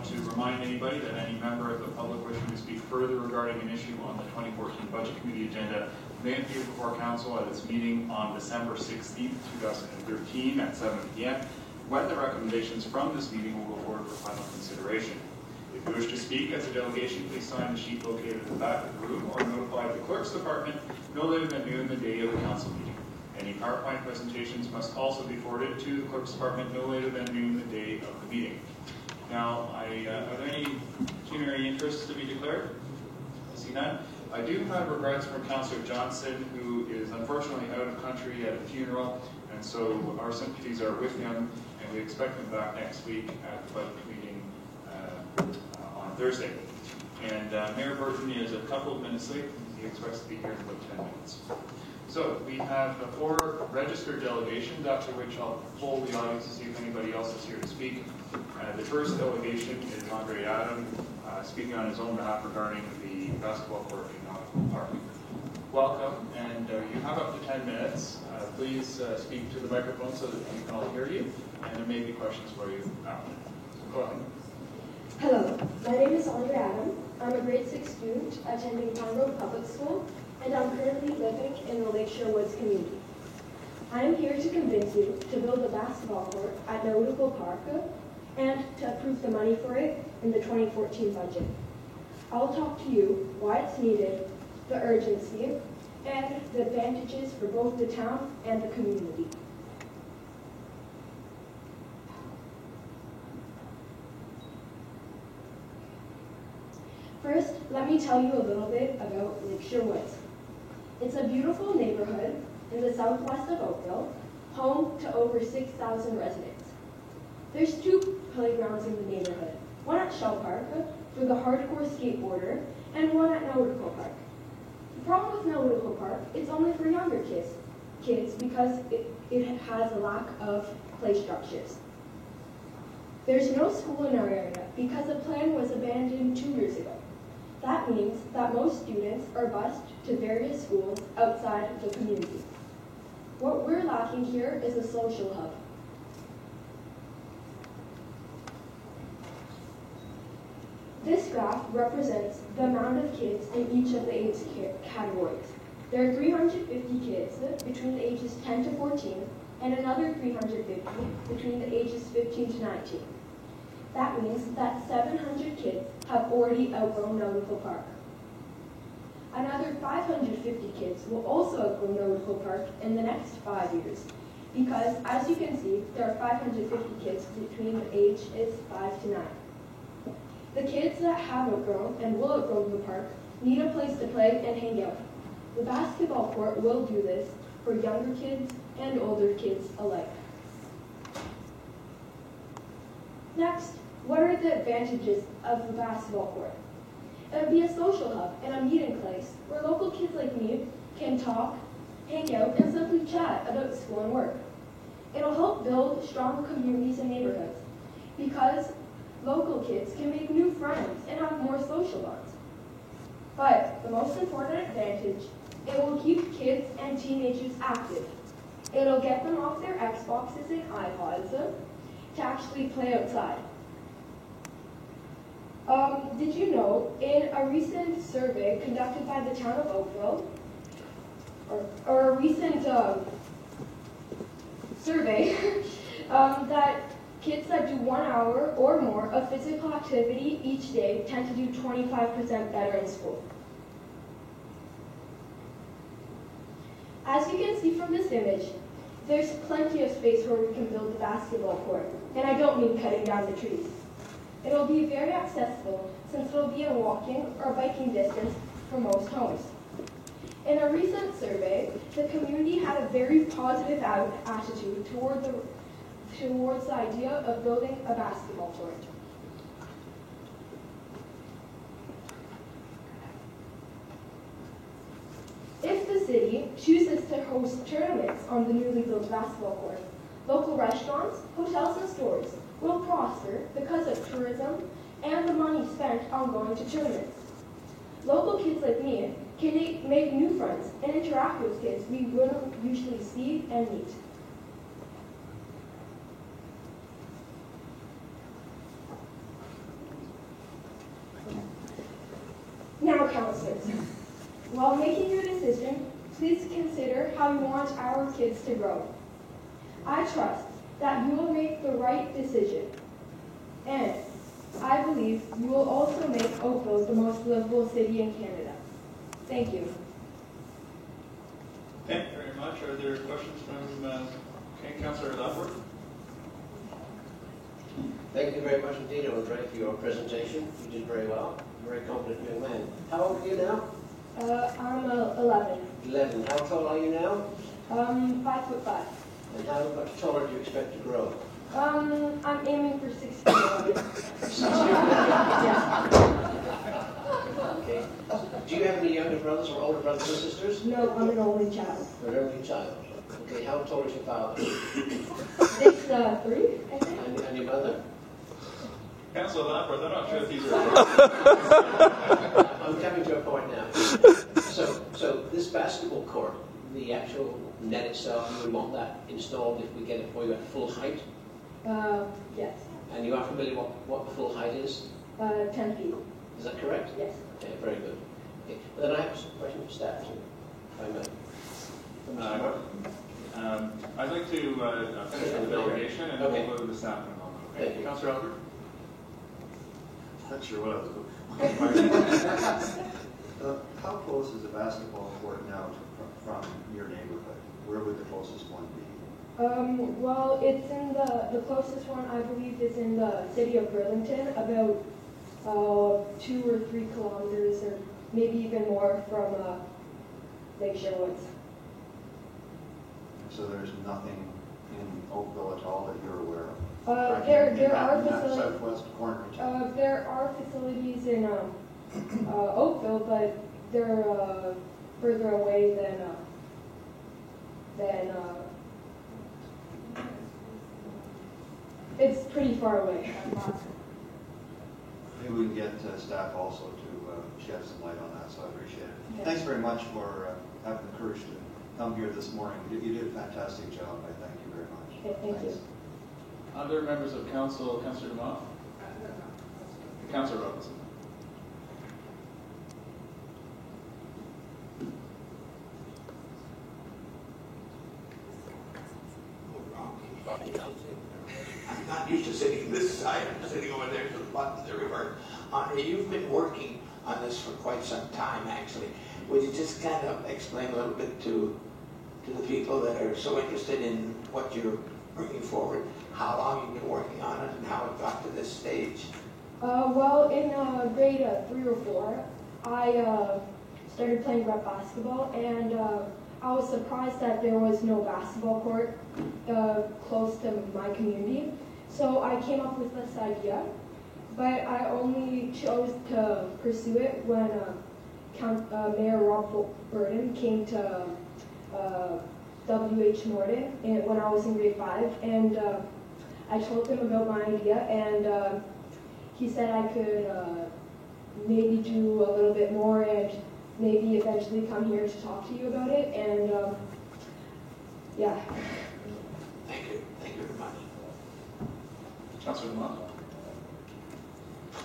want to remind anybody that any member of the public wishing to speak further regarding an issue on the 2014 Budget Committee agenda may appear before Council at its meeting on December 16th, 2013 at 7 p.m. when the recommendations from this meeting will go forward for final consideration. If you wish to speak as a delegation, please sign the sheet located at the back of the room or notify the Clerk's Department no later than noon the day of the Council meeting. Any PowerPoint presentations must also be forwarded to the Clerk's Department no later than noon the day of the meeting. Now, are there any pecuniary interests to be declared? I see none. I do have regrets from Councillor Johnson, who is unfortunately out of country at a funeral, and so our sympathies are with him, and we expect him back next week at the budget meeting on Thursday. And Mayor Burton is a couple of minutes late. He expects to be here in about 10 minutes. So we have 4 registered delegations, after which I'll poll the audience to see if anybody else is here to speak. The first delegation is Andre Adam, speaking on his own behalf regarding the basketball court in Nautical Park. Welcome, and you have up to 10 minutes. Please speak to the microphone so that we can all hear you, and there may be questions for you after. So go ahead. Hello, my name is Andre Adam. I'm a grade 6 student attending Pine Road Public School, and I'm currently living in the Lakeshore Woods community. I am here to convince you to build a basketball court at Nautical Park and to approve the money for it in the 2014 budget. I'll talk to you why it's needed, the urgency, and the advantages for both the town and the community. First, let me tell you a little bit about Lakeshore Woods. It's a beautiful neighborhood in the southwest of Oakville, home to over 6,000 residents. There's 2 playgrounds in the neighborhood, one at Shell Park for the hardcore skateboarder, and one at Nautical Park. The problem with Nautical Park, it's only for younger kids because it has a lack of play structures. There's no school in our area because the plan was abandoned 2 years ago. That means that most students are bused to various schools outside the community. What we're lacking here is a social hub. This graph represents the amount of kids in each of the age categories. There are 350 kids between the ages 10 to 14 and another 350 between the ages 15 to 19. That means that 700 kids have already outgrown Nautical Park. Another 550 kids will also outgrow Nautical Park in the next 5 years because, as you can see, there are 550 kids between the ages 5 to 9. The kids that have outgrown and will outgrow the park need a place to play and hang out. The basketball court will do this for younger kids and older kids alike. Next, what are the advantages of the basketball court? It would be a social hub and a meeting place where local kids like me can talk, hang out, and simply chat about school and work. It'll help build stronger communities and neighborhoods because local kids can make new friends and have more social bonds. But the most important advantage, it will keep kids and teenagers active. It'll get them off their Xboxes and iPods to actually play outside. Did you know, in a recent survey conducted by the town of Oakville, or a recent survey, that kids that do 1 hour or more of physical activity each day tend to do 25% better in school. As you can see from this image, there's plenty of space where we can build a basketball court, and I don't mean cutting down the trees. It'll be very accessible since it'll be a walking or biking distance for most homes. In a recent survey, the community had a very positive attitude towards the idea of building a basketball court. If the city chooses to host tournaments on the newly built basketball court, local restaurants, hotels, and stores will prosper because of tourism and the money spent on going to tournaments. Local kids like me can make new friends and interact with kids we wouldn't usually see and meet. Now, counselors, while making your decision, please consider how you want our kids to grow. I trust that you will make the right decision, and I believe you will also make Oakville the most livable city in Canada. Thank you. Thank you very much. Are there questions from Councillor Ladford? Thank you very much indeed, Andre, for your presentation. You did very well. Very competent young man. How old are you now? I'm 11. 11. How tall are you now? 5'5". And how much taller do you expect to grow? I'm aiming for 6 feet. Yeah. Okay. Do you have any younger brothers or older brothers and sisters? No, I'm an only child. You're an only child. Okay, how tall is your father? 6'3", I think. And your mother? Councillor Ladford, I'm not sure if these are... I'm coming to a point now. So this basketball court, the actual net itself, you would want that installed if we get it for you at full height? Yes. And you are familiar what full height is? 10 feet. Is that correct? Yes. Okay, very good. Okay. Then I have some questions for staff, if I may. I'd like to finish with the delegation and Okay. we'll go to the staff in a moment. Thank Okay, you. Councillor Albert? Not sure what I was doing. How close is the basketball court now from your neighborhood? Where would the closest one be? Well, it's in the closest one, I believe, is in the city of Burlington, about 2 or 3 kilometers, or maybe even more from Lakeshore Woods. So there's nothing in Oakville at all that you're aware of? There are in that facilities. southwest corner. There are facilities in Oakville, but they're further away than it's pretty far away. Maybe we can get staff also to shed some light on that, so I appreciate it. Okay. Thanks very much for having the courage to come here this morning. You did a fantastic job. I thank you very much. Okay, thank Thanks. you. Other members of council, Councillor DeMoss? Councillor Robinson? I'm not used to sitting this side. I'm sitting over there to the buttons everywhere. You've been working on this for quite some time, actually. Would you just kind of explain a little bit to the people that are so interested in what you're bringing forward, how long you've been working on it and how it got to this stage? Well, in grade 3 or 4, I started playing rep basketball, and I was surprised that there was no basketball court close to my community. So I came up with this idea, but I only chose to pursue it when Mayor Rob Burden came to W.H. Norton when I was in grade 5, and I told him about my idea, and he said I could maybe do a little bit more and maybe eventually come here to talk to you about it, and yeah. Thank you. Thank you very much. Councillor DeMoss?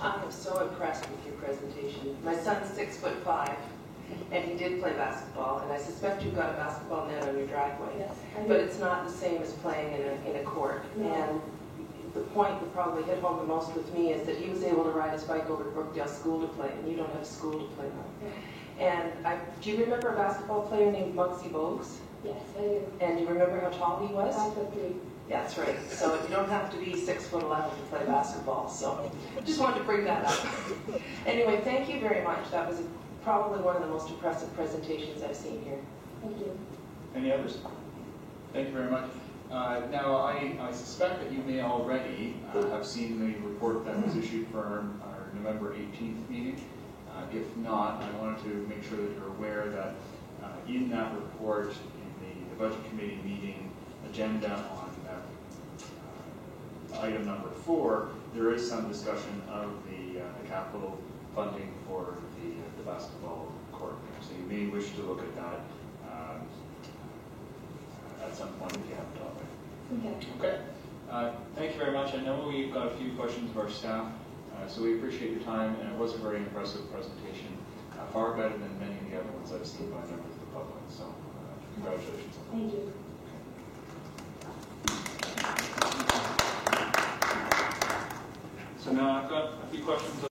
I'm so impressed with your presentation. My son's 6'5", and he did play basketball, and I suspect you've got a basketball net on your driveway. Yes, I do. But it's not the same as playing in a court. No. And the point that probably hit home the most with me is that he was able to ride his bike over to Brookdale School to play, and you don't have a school to play on. And do you remember a basketball player named Muggsy Bogues? Yes, I do. And you remember how tall he was? 5'3". Yeah, that's right. So you don't have to be 6'11" to play basketball. So just wanted to bring that up. Anyway, thank you very much. That was probably one of the most impressive presentations I've seen here. Thank you. Any others? Thank you very much. Now, I suspect that you may already have seen the report that was issued for our November 18th meeting. If not, I wanted to make sure that you're aware that in that report, in the Budget Committee meeting agenda on item number 4, there is some discussion of the capital funding for the basketball court. So you may wish to look at that at some point if you haven't already. Okay. Okay. Thank you very much. I know we've got a few questions of our staff, so we appreciate your time, and it was a very impressive presentation. far better than many of the other ones I've seen by members of the public. So congratulations on that. Thank you. So now I've got a few questions